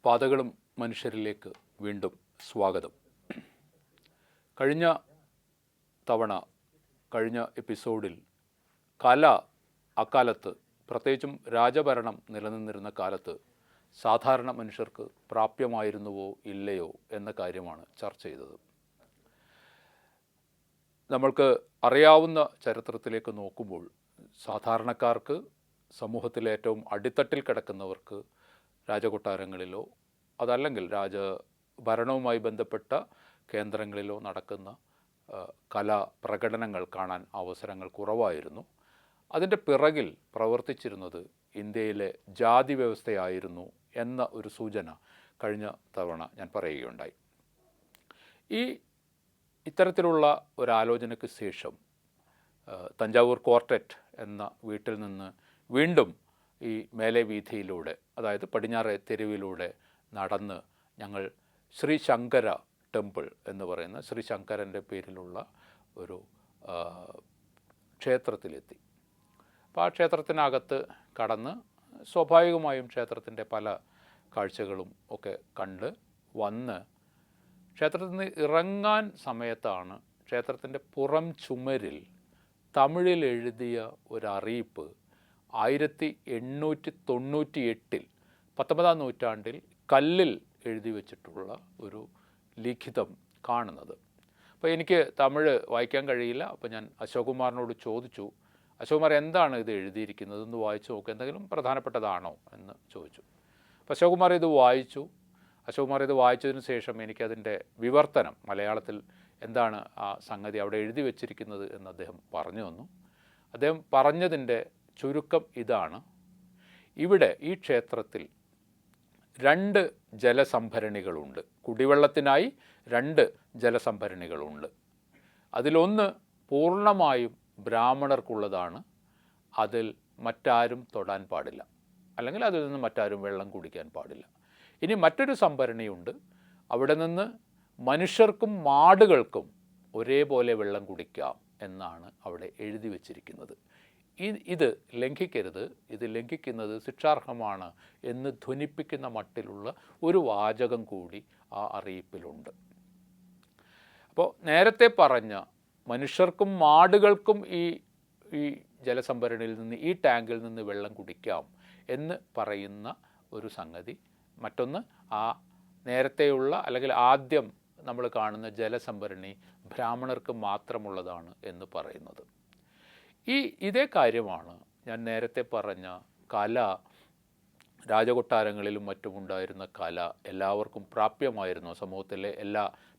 പാതകളും മനുഷ്യരിലേക്ക് വീണ്ടും സ്വാഗതം. കഴിഞ്ഞ എപ്പിസോഡിൽ അക്കാലത്ത് പ്രത്യേകിച്ചും രാജഭരണം നിലനിന്നിരുന്ന കാലത്ത് സാധാരണ മനുഷ്യർക്ക് പ്രാപ്യമായിരുന്നുവോ ഇല്ലയോ എന്ന കാര്യമാണ് ചർച്ച ചെയ്തത്. നമ്മൾക്ക് അറിയാവുന്ന ചരിത്രത്തിലേക്ക് നോക്കുമ്പോൾ സാധാരണക്കാർക്ക്, സമൂഹത്തിലെ ഏറ്റവും അടിത്തട്ടിൽ കിടക്കുന്നവർക്ക് രാജകൊട്ടാരങ്ങളിലോ അതല്ലെങ്കിൽ രാജഭരണവുമായി ബന്ധപ്പെട്ട കേന്ദ്രങ്ങളിലോ നടക്കുന്ന കലാപ്രകടനങ്ങൾ കാണാൻ അവസരങ്ങൾ കുറവായിരുന്നു. അതിൻ്റെ പിറകിൽ പ്രവർത്തിച്ചിരുന്നത് ഇന്ത്യയിലെ ജാതി വ്യവസ്ഥയായിരുന്നു എന്ന ഒരു സൂചന കഴിഞ്ഞ തവണ ഞാൻ പറയുകയുണ്ടായി. ഇത്തരത്തിലുള്ള ഒരാലോചനയ്ക്ക് ശേഷം തഞ്ചാവൂർ ക്വാർട്ടറ്റ് എന്ന വീട്ടിൽ നിന്ന് വീണ്ടും ഈ മേലെ വീഥിയിലൂടെ, അതായത് പടിഞ്ഞാറേ തെരുവിലൂടെ നടന്ന് ഞങ്ങൾ ശ്രീ ശങ്കര ടെമ്പിൾ എന്ന് പറയുന്ന ശ്രീ ശങ്കരൻ്റെ പേരിലുള്ള ഒരു ക്ഷേത്രത്തിലെത്തി. അപ്പോൾ ആ ക്ഷേത്രത്തിനകത്ത് കടന്ന് സ്വാഭാവികമായും ക്ഷേത്രത്തിൻ്റെ പല കാഴ്ചകളും ഒക്കെ കണ്ട് വന്ന് ക്ഷേത്രത്തിൽ നിന്ന് ഇറങ്ങാൻ സമയത്താണ് ക്ഷേത്രത്തിൻ്റെ പുറം ചുമരിൽ തമിഴിൽ എഴുതിയ ഒരറിയിപ്പ് 1898 19-ാം നൂറ്റാണ്ടിൽ കല്ലിൽ എഴുതി വച്ചിട്ടുള്ള ഒരു ലിഖിതം കാണുന്നത്. അപ്പോൾ എനിക്ക് തമിഴ് വായിക്കാൻ കഴിയില്ല. അപ്പോൾ ഞാൻ അശോക് കുമാറിനോട് ചോദിച്ചു, അശോക് കുമാർ എന്താണ് ഇത് എഴുതിയിരിക്കുന്നത്, ഒന്ന് വായിച്ചു നോക്കുക, എന്തെങ്കിലും പ്രധാനപ്പെട്ടതാണോ എന്ന് ചോദിച്ചു. അപ്പോൾ അശോക് കുമാർ ഇത് വായിച്ചു. അശോക് കുമാർ ഇത് വായിച്ചതിന് ശേഷം എനിക്കതിൻ്റെ വിവർത്തനം മലയാളത്തിൽ എന്താണ് ആ സംഗതി അവിടെ എഴുതി വച്ചിരിക്കുന്നത് എന്ന് അദ്ദേഹം പറഞ്ഞു തന്നു. അദ്ദേഹം പറഞ്ഞതിൻ്റെ ചുരുക്കം ഇതാണ്: ഇവിടെ ഈ ക്ഷേത്രത്തിൽ 2 ജലസംഭരണികളുണ്ട്. കുടിവെള്ളത്തിനായി 2 ജലസംഭരണികളുണ്ട്. അതിലൊന്ന് പൂർണ്ണമായും ബ്രാഹ്മണർക്കുള്ളതാണ്. അതിൽ മറ്റാരും തൊടാൻ പാടില്ല, അല്ലെങ്കിൽ അതിൽ നിന്ന് മറ്റാരും വെള്ളം കുടിക്കാൻ പാടില്ല. ഇനി മറ്റൊരു സംഭരണിയുണ്ട്. അവിടെ നിന്ന് മനുഷ്യർക്കും മാടുകൾക്കും ഒരേപോലെ വെള്ളം കുടിക്കാം എന്നാണ് അവിടെ എഴുതി വച്ചിരിക്കുന്നത്. ഇത് ലംഘിക്കരുത്, ഇത് ലംഘിക്കുന്നത് ശിക്ഷാർഹമാണ് എന്ന് ധ്വനിപ്പിക്കുന്ന മട്ടിലുള്ള ഒരു വാചകം കൂടി ആ അറിയിപ്പിലുണ്ട്. അപ്പോൾ നേരത്തെ പറഞ്ഞ മനുഷ്യർക്കും മാടുകൾക്കും ഈ ജലസംഭരണിയിൽ നിന്ന്, ഈ ടാങ്കിൽ നിന്ന് വെള്ളം കുടിക്കാം എന്ന് പറയുന്ന ഒരു സംഗതി, മറ്റൊന്ന് ആ നേരത്തെയുള്ള അല്ലെങ്കിൽ ആദ്യം നമ്മൾ കാണുന്ന ജലസംഭരണി ബ്രാഹ്മണർക്ക് മാത്രമുള്ളതാണ് എന്ന് പറയുന്നത്. ഇതേ കാര്യമാണ് ഞാൻ നേരത്തെ പറഞ്ഞ രാജകൊട്ടാരങ്ങളിലും മറ്റുമുണ്ടായിരുന്ന എല്ലാവർക്കും പ്രാപ്യമായിരുന്നു, സമൂഹത്തിലെ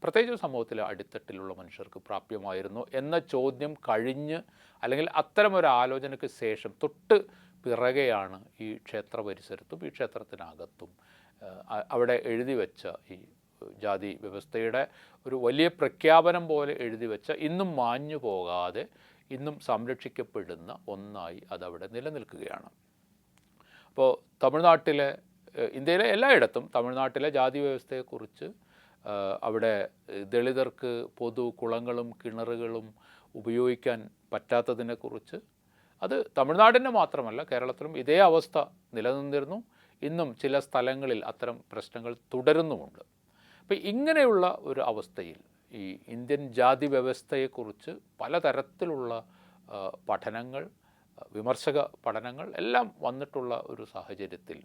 പ്രത്യേകിച്ച് സമൂഹത്തിലെ അടിത്തട്ടിലുള്ള മനുഷ്യർക്ക് പ്രാപ്യമായിരുന്നു എന്ന ചോദ്യം കഴിഞ്ഞ്, അല്ലെങ്കിൽ അത്തരമൊരു ആലോചനയ്ക്ക് ശേഷം തൊട്ട് പിറകെയാണ് ഈ ക്ഷേത്ര പരിസരത്തും ഈ ക്ഷേത്രത്തിനകത്തും അവിടെ എഴുതി വെച്ച ഈ ജാതി വ്യവസ്ഥയുടെ ഒരു വലിയ പ്രഖ്യാപനം പോലെ എഴുതി വെച്ച, ഇന്നും മാഞ്ഞു പോകാതെ ഇന്നും സംരക്ഷിക്കപ്പെടുന്ന ഒന്നായി അതവിടെ നിലനിൽക്കുകയാണ്. അപ്പോൾ ഇന്ത്യയിലെ എല്ലായിടത്തും തമിഴ്നാട്ടിലെ ജാതി വ്യവസ്ഥയെക്കുറിച്ച്, അവിടെ ദളിതർക്ക് പൊതു കുളങ്ങളും കിണറുകളും ഉപയോഗിക്കാൻ പറ്റാത്തതിനെക്കുറിച്ച്, അത് തമിഴ്നാടിൻ്റെ മാത്രമല്ല കേരളത്തിലും ഇതേ അവസ്ഥ നിലനിന്നിരുന്നു. ഇന്നും ചില സ്ഥലങ്ങളിൽ അത്തരം പ്രശ്നങ്ങൾ തുടരുന്നുമുണ്ട്. അപ്പോൾ ഇങ്ങനെയുള്ള ഒരു അവസ്ഥയിൽ ഈ ഇന്ത്യൻ ജാതി വ്യവസ്ഥയെക്കുറിച്ച് പലതരത്തിലുള്ള പഠനങ്ങൾ, വിമർശക പഠനങ്ങൾ എല്ലാം വന്നിട്ടുള്ള ഒരു സാഹചര്യത്തിൽ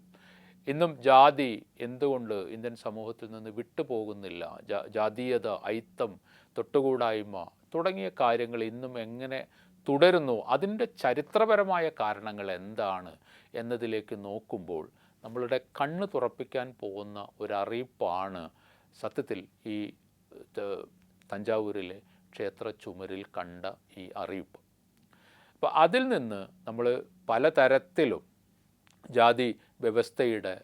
ഇന്നും ജാതി എന്തുകൊണ്ട് ഇന്ത്യൻ സമൂഹത്തിൽ നിന്ന് വിട്ടുപോകുന്നില്ല, ജാതീയത, ഐത്തം, തൊട്ടുകൂടായ്മ തുടങ്ങിയ കാര്യങ്ങൾ ഇന്നും എങ്ങനെ തുടരുന്നു, അതിൻ്റെ ചരിത്രപരമായ കാരണങ്ങൾ എന്താണ് എന്നതിലേക്ക് നോക്കുമ്പോൾ നമ്മളുടെ കണ്ണ് തുറപ്പിക്കാൻ പോകുന്ന ഒരറിയിപ്പാണ് സത്യത്തിൽ ഈ തഞ്ചാവൂരിലെ ക്ഷേത്ര ചുമരിൽ കണ്ട ഈ അറിയിപ്പ്. അപ്പോൾ അതിൽ നിന്ന് നമ്മൾ പലതരത്തിലും ജാതി വ്യവസ്ഥയുടെ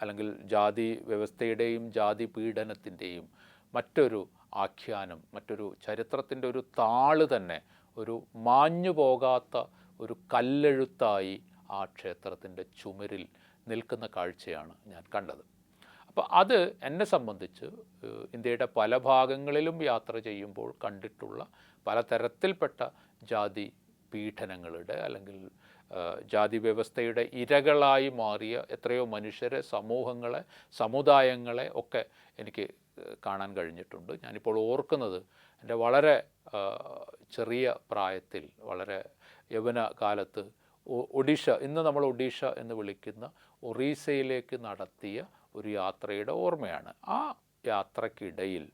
അല്ലെങ്കിൽ ജാതി വ്യവസ്ഥയുടെയും ജാതി പീഡനത്തിൻ്റെയും മറ്റൊരു ആഖ്യാനം, മറ്റൊരു ചരിത്രത്തിൻ്റെ ഒരു താള് തന്നെ, ഒരു മാഞ്ഞു പോകാത്ത ഒരു കല്ലെഴുത്തായി ആ ക്ഷേത്രത്തിൻ്റെ ചുമരിൽ നിൽക്കുന്ന കാഴ്ചയാണ് ഞാൻ കണ്ടത്. അപ്പോൾ അത് എന്നെ സംബന്ധിച്ച് ഇന്ത്യയുടെ പല ഭാഗങ്ങളിലും യാത്ര ചെയ്യുമ്പോൾ കണ്ടിട്ടുള്ള പലതരത്തിൽപ്പെട്ട ജാതി പീഡനങ്ങളുടെ അല്ലെങ്കിൽ ജാതി വ്യവസ്ഥയുടെ ഇരകളായി മാറിയ എത്രയോ മനുഷ്യരെ, സമൂഹങ്ങളെ, സമുദായങ്ങളെ ഒക്കെ എനിക്ക് കാണാൻ കഴിഞ്ഞിട്ടുണ്ട്. ഞാനിപ്പോൾ ഓർക്കുന്നത് എൻ്റെ വളരെ ചെറിയ പ്രായത്തിൽ, വളരെ യൗവന കാലത്ത് ഒഡീഷ, ഇന്ന് നമ്മൾ ഒഡീഷ എന്ന് വിളിക്കുന്ന ഒറീസയിലേക്ക് നടത്തിയ ഒരു യാത്രയുടെ ഓർമ്മയാണ്. ആ യാത്രക്കിടയിൽ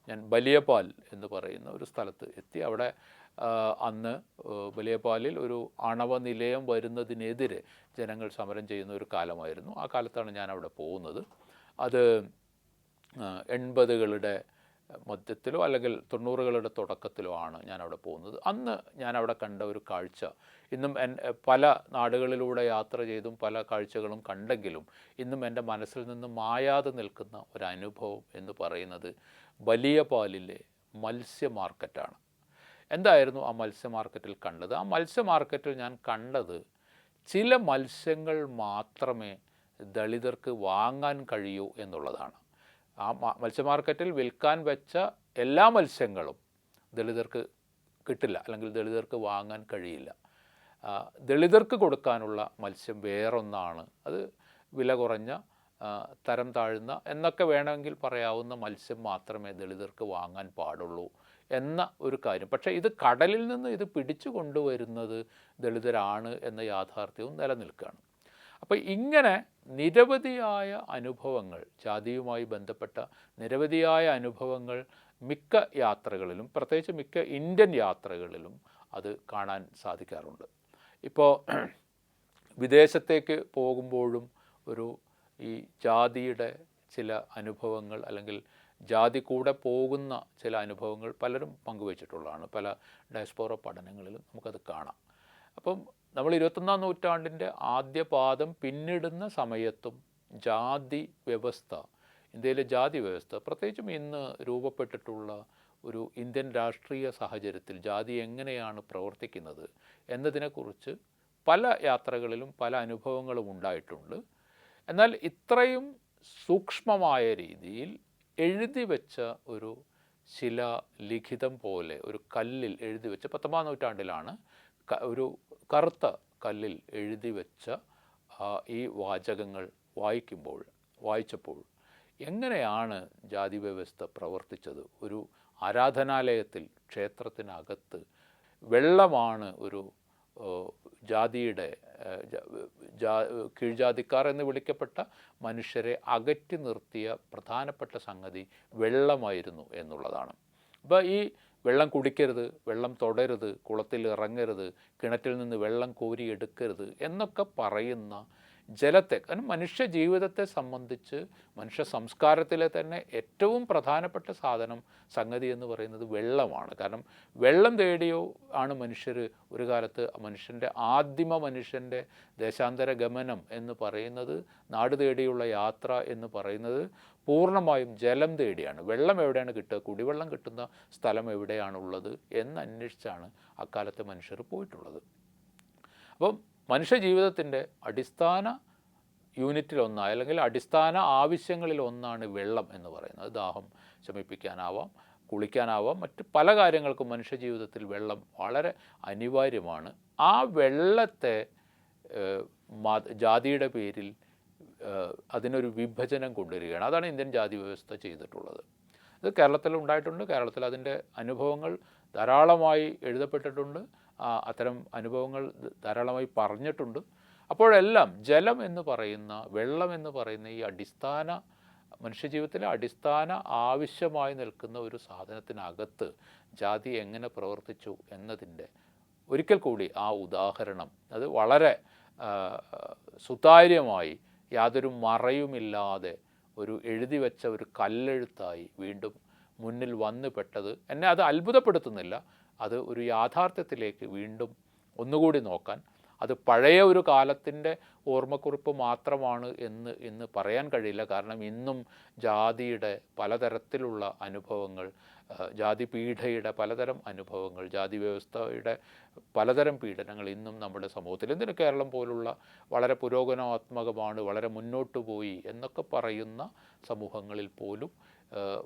ഞാൻ ബലിയപാൽ എന്ന് പറയുന്ന ഒരു സ്ഥലത്ത് എത്തി. അവിടെ അന്ന് ബലിയപാലിൽ ഒരു ആണവ നിലയം വരുന്നതിനെതിരെ ജനങ്ങൾ സമരം ചെയ്യുന്ന ഒരു കാലമായിരുന്നു. ആ കാലത്താണ് ഞാൻ അവിടെ പോകുന്നത്. അത് 80കളുടെ മധ്യത്തിലോ അല്ലെങ്കിൽ 90കളുടെ തുടക്കത്തിലോ ആണ് ഞാനവിടെ പോകുന്നത്. അന്ന് ഞാനവിടെ കണ്ട ഒരു കാഴ്ച ഇന്നും പല നാടുകളിലൂടെ യാത്ര ചെയ്തും പല കാഴ്ചകളും കണ്ടെങ്കിലും ഇന്നും എൻ്റെ മനസ്സിൽ നിന്ന് മായാതെ നിൽക്കുന്ന ഒരനുഭവം എന്ന് പറയുന്നത് ബലിയപാലിലെ മത്സ്യ മാർക്കറ്റാണ്. എന്തായിരുന്നു ആ മത്സ്യ മാർക്കറ്റിൽ കണ്ടത്? ആ മത്സ്യ മാർക്കറ്റിൽ ഞാൻ കണ്ടത് ചില മത്സ്യങ്ങൾ മാത്രമേ ദളിതർക്ക് വാങ്ങാൻ കഴിയൂ എന്നുള്ളതാണ്. ആ മത്സ്യ മാർക്കറ്റിൽ വിൽക്കാൻ വെച്ച എല്ലാ മത്സ്യങ്ങളും ദളിതർക്ക് കിട്ടില്ല, അല്ലെങ്കിൽ ദളിതർക്ക് വാങ്ങാൻ കഴിയില്ല. ദളിതർക്ക് കൊടുക്കാനുള്ള മത്സ്യം വേറൊന്നാണ്. അത് വില കുറഞ്ഞ, തരം താഴ്ന്ന എന്നൊക്കെ വേണമെങ്കിൽ പറയാവുന്ന മത്സ്യം മാത്രമേ ദളിതർക്ക് വാങ്ങാൻ പാടുള്ളൂ എന്ന ഒരു കാര്യം. പക്ഷേ ഇത് കടലിൽ നിന്ന് ഇത് പിടിച്ചു കൊണ്ടുവരുന്നത് ദളിതരാണ് എന്ന യാഥാർത്ഥ്യവും നിലനിൽക്കുകയാണ്. അപ്പോൾ ഇങ്ങനെ നിരവധിയായ അനുഭവങ്ങൾ, ജാതിയുമായി ബന്ധപ്പെട്ട നിരവധിയായ അനുഭവങ്ങൾ മിക്ക യാത്രകളിലും, പ്രത്യേകിച്ച് മിക്ക ഇന്ത്യൻ യാത്രകളിലും അത് കാണാൻ സാധിക്കാറുണ്ട്. ഇപ്പോൾ വിദേശത്തേക്ക് പോകുമ്പോഴും ഈ ജാതിയുടെ ചില അനുഭവങ്ങൾ, അല്ലെങ്കിൽ ജാതി കൂടെ പോകുന്ന ചില അനുഭവങ്ങൾ പലരും പങ്കുവച്ചിട്ടുള്ളതാണ്. പല ഡയസ്പോറ പഠനങ്ങളിലും നമുക്കത് കാണാം. അപ്പം നമ്മൾ 21ാം നൂറ്റാണ്ടിൻ്റെ ആദ്യ പാദം പിന്നിടുന്ന സമയത്തും ജാതി വ്യവസ്ഥ, ഇന്ത്യയിലെ ജാതി വ്യവസ്ഥ, പ്രത്യേകിച്ചും ഇന്ന് രൂപപ്പെട്ടിട്ടുള്ള ഒരു ഇന്ത്യൻ രാഷ്ട്രീയ സാഹചര്യത്തിൽ ജാതി എങ്ങനെയാണ് പ്രവർത്തിക്കുന്നത് എന്നതിനെക്കുറിച്ച് പല യാത്രകളിലും പല അനുഭവങ്ങളും ഉണ്ടായിട്ടുണ്ട്. എന്നാൽ ഇത്രയും സൂക്ഷ്മമായ രീതിയിൽ എഴുതി വെച്ച ഒരു ശിലാലിഖിതം പോലെ ഒരു കല്ലിൽ എഴുതി വെച്ച, 19ാം നൂറ്റാണ്ടിലാണ് ഒരു കറുത്ത കല്ലിൽ എഴുതി വെച്ച ഈ വാചകങ്ങൾ വായിച്ചപ്പോൾ എങ്ങനെയാണ് ജാതി വ്യവസ്ഥ പ്രവർത്തിച്ചത്? ഒരു ആരാധനാലയത്തിൽ, ക്ഷേത്രത്തിനകത്ത് വെള്ളമാണ് ഒരു ജാതിയുടെ കീഴ്ജാതിക്കാർ എന്ന് വിളിക്കപ്പെട്ട മനുഷ്യരെ അകറ്റി നിർത്തിയ പ്രധാനപ്പെട്ട സംഗതി വെള്ളമായിരുന്നു എന്നുള്ളതാണ്. അപ്പോൾ ഈ വെള്ളം കുടിക്കരുത്, വെള്ളം തൊടരുത്, കുളത്തിൽ ഇറങ്ങരുത്, കിണറ്റിൽ നിന്ന് വെള്ളം കോരിയെടുക്കരുത് എന്നൊക്കെ പറയുന്ന ജലത്തെ, കാരണം മനുഷ്യ ജീവിതത്തെ സംബന്ധിച്ച് മനുഷ്യ സംസ്കാരത്തിലെ തന്നെ ഏറ്റവും പ്രധാനപ്പെട്ട സംഗതി എന്ന് പറയുന്നത് വെള്ളമാണ്. കാരണം വെള്ളം തേടിയോ ആണ് മനുഷ്യർ ഒരു കാലത്ത്, മനുഷ്യൻ്റെ ദേശാന്തര ഗമനം എന്ന് പറയുന്നത്, നാട് തേടിയുള്ള യാത്ര എന്ന് പറയുന്നത് പൂർണ്ണമായും ജലം തേടിയാണ്. വെള്ളം എവിടെയാണ് കിട്ടുക, കുടിവെള്ളം കിട്ടുന്ന സ്ഥലം എവിടെയാണുള്ളത് എന്നന്വേഷിച്ചാണ് അക്കാലത്തെ മനുഷ്യർ പോയിട്ടുള്ളത്. അപ്പം മനുഷ്യ ജീവിതത്തിൻ്റെ അടിസ്ഥാന യൂണിറ്റിലൊന്നാണ്, അല്ലെങ്കിൽ അടിസ്ഥാന ആവശ്യങ്ങളിലൊന്നാണ് വെള്ളം എന്ന് പറയുന്നത്. ദാഹം ശമിപ്പിക്കാനാവാം, കുളിക്കാനാവാം, മറ്റ് പല കാര്യങ്ങൾക്കും മനുഷ്യ ജീവിതത്തിൽ വെള്ളം വളരെ അനിവാര്യമാണ്. ആ വെള്ളത്തെ ജാതിയുടെ പേരിൽ അതിനൊരു വിഭജനം കൊണ്ടുവരികയാണ്. അതാണ് ഇന്ത്യൻ ജാതി വ്യവസ്ഥ ചെയ്തിട്ടുള്ളത്. ഇത് കേരളത്തിൽ ഉണ്ടായിട്ടുണ്ട്. കേരളത്തിൽ അതിൻ്റെ അനുഭവങ്ങൾ ധാരാളമായി എഴുതപ്പെട്ടിട്ടുണ്ട്. അത്തരം അനുഭവങ്ങൾ ധാരാളമായി പറഞ്ഞിട്ടുണ്ട്. അപ്പോഴെല്ലാം ജലം എന്ന് പറയുന്ന, വെള്ളം എന്ന് പറയുന്ന ഈ അടിസ്ഥാന മനുഷ്യജീവിതത്തിലെ അടിസ്ഥാന ആവശ്യമായി നിൽക്കുന്ന ഒരു സാധനത്തിനകത്ത് ജാതി എങ്ങനെ പ്രവർത്തിച്ചു എന്നതിൻ്റെ ഒരിക്കൽ കൂടി ആ ഉദാഹരണം അത് വളരെ സുതാര്യമായി, യാതൊരു മറയുമില്ലാതെ ഒരു എഴുതി വെച്ച ഒരു കല്ലെഴുത്തായി വീണ്ടും മുന്നിൽ വന്നു പെട്ടത് എന്നെ അത് അത്ഭുതപ്പെടുത്തുന്നില്ല. അത് ഒരു യാഥാർത്ഥ്യത്തിലേക്ക് വീണ്ടും ഒന്നുകൂടി നോക്കാൻ, അത് പഴയ ഒരു കാലത്തിൻ്റെ ഓർമ്മക്കുറിപ്പ് മാത്രമാണ് എന്ന് ഇന്ന് പറയാൻ കഴിയില്ല. കാരണം ഇന്നും ജാതിയുടെ പലതരത്തിലുള്ള അനുഭവങ്ങൾ, ജാതി പീഡയുടെ പലതരം അനുഭവങ്ങൾ, ജാതി വ്യവസ്ഥയുടെ പലതരം പീഡനങ്ങൾ ഇന്നും നമ്മുടെ സമൂഹത്തിൽ, എന്തിന് കേരളം പോലുള്ള വളരെ പുരോഗമനാത്മകമാണ്, വളരെ മുന്നോട്ട് പോയി എന്നൊക്കെ പറയുന്ന സമൂഹങ്ങളിൽ പോലും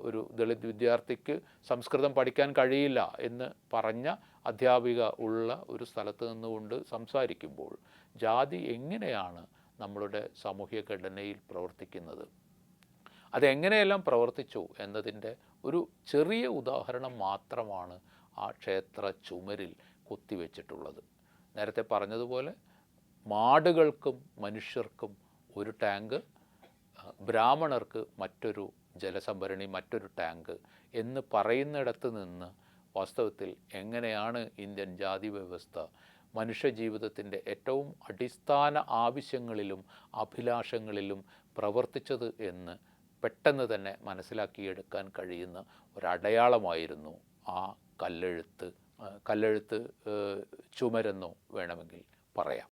ഒരു ദളിത് വിദ്യാർത്ഥിക്ക് സംസ്കൃതം പഠിക്കാൻ കഴിയില്ല എന്ന് പറഞ്ഞ അധ്യാപിക ഉള്ള ഒരു സ്ഥലത്ത് നിന്നുകൊണ്ട് സംസാരിക്കുമ്പോൾ ജാതി എങ്ങനെയാണ് നമ്മളുടെ സാമൂഹ്യ ഘടനയിൽ പ്രവർത്തിക്കുന്നത്, അതെങ്ങനെയെല്ലാം പ്രവർത്തിച്ചു എന്നതിൻ്റെ ഒരു ചെറിയ ഉദാഹരണം മാത്രമാണ് ആ ക്ഷേത്ര ചുമരിൽ കൊത്തിവെച്ചിട്ടുള്ളത്. നേരത്തെ പറഞ്ഞതുപോലെ മാടുകൾക്കും മനുഷ്യർക്കും ഒരു ടാങ്ക്, ബ്രാഹ്മണർക്ക് മറ്റൊരു ജലസംഭരണി, മറ്റൊരു ടാങ്ക് എന്ന് പറയുന്നിടത്ത് നിന്ന് വാസ്തവത്തിൽ എങ്ങനെയാണ് ഇന്ത്യൻ ജാതി വ്യവസ്ഥ മനുഷ്യജീവിതത്തിൻ്റെ ഏറ്റവും അടിസ്ഥാന ആവശ്യങ്ങളിലും അഭിലാഷങ്ങളിലും പ്രവർത്തിച്ചത് എന്ന് പെട്ടെന്ന് തന്നെ മനസ്സിലാക്കിയെടുക്കാൻ കഴിയുന്ന ഒരടയാളമായിരുന്നു ആ കല്ലെഴുത്ത് ചുമരെന്നോ വേണമെങ്കിൽ പറയാം.